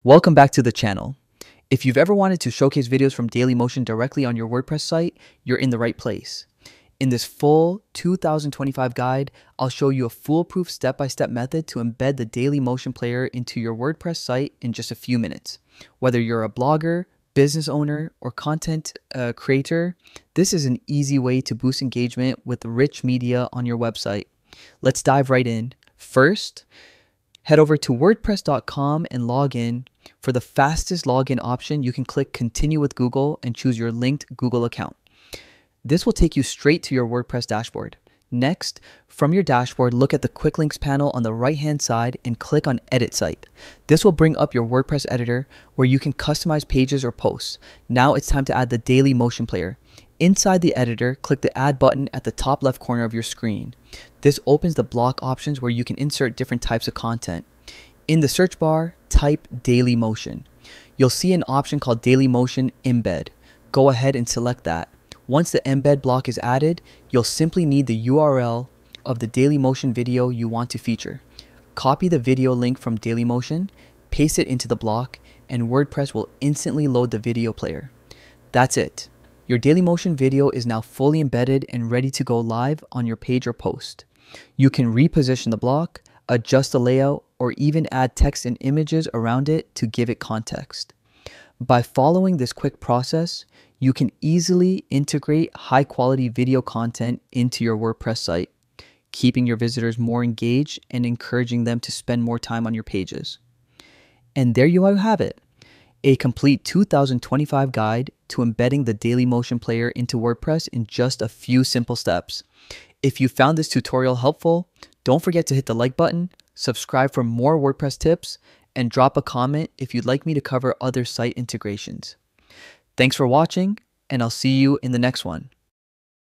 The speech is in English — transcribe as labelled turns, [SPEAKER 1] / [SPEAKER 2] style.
[SPEAKER 1] Welcome back to the channel. If you've ever wanted to showcase videos from Dailymotion directly on your WordPress site, you're in the right place. In this full 2025 guide, I'll show you a foolproof step-by-step method to embed the Dailymotion player into your WordPress site in just a few minutes. Whether you're a blogger, business owner, or content creator, this is an easy way to boost engagement with rich media on your website. Let's dive right in. First, head over to wordpress.com and log in. For the fastest login option, you can click Continue with Google and choose your linked Google account. This will take you straight to your WordPress dashboard. Next, from your dashboard, look at the Quick Links panel on the right-hand side and click on Edit Site. This will bring up your WordPress editor where you can customize pages or posts. Now it's time to add the Dailymotion player. Inside the editor, click the Add button at the top left corner of your screen. This opens the block options where you can insert different types of content. In the search bar, type Dailymotion. You'll see an option called Dailymotion Embed. Go ahead and select that. Once the embed block is added, you'll simply need the URL of the Dailymotion video you want to feature. Copy the video link from Dailymotion, paste it into the block, and WordPress will instantly load the video player. That's it. Your Dailymotion video is now fully embedded and ready to go live on your page or post. You can reposition the block, adjust the layout, or even add text and images around it to give it context. By following this quick process, you can easily integrate high-quality video content into your WordPress site, keeping your visitors more engaged and encouraging them to spend more time on your pages. And there you have it, a complete 2025 guide to embedding the Dailymotion player into WordPress in just a few simple steps. If you found this tutorial helpful, don't forget to hit the like button, subscribe for more WordPress tips, and drop a comment if you'd like me to cover other site integrations. Thanks for watching, and I'll see you in the next one.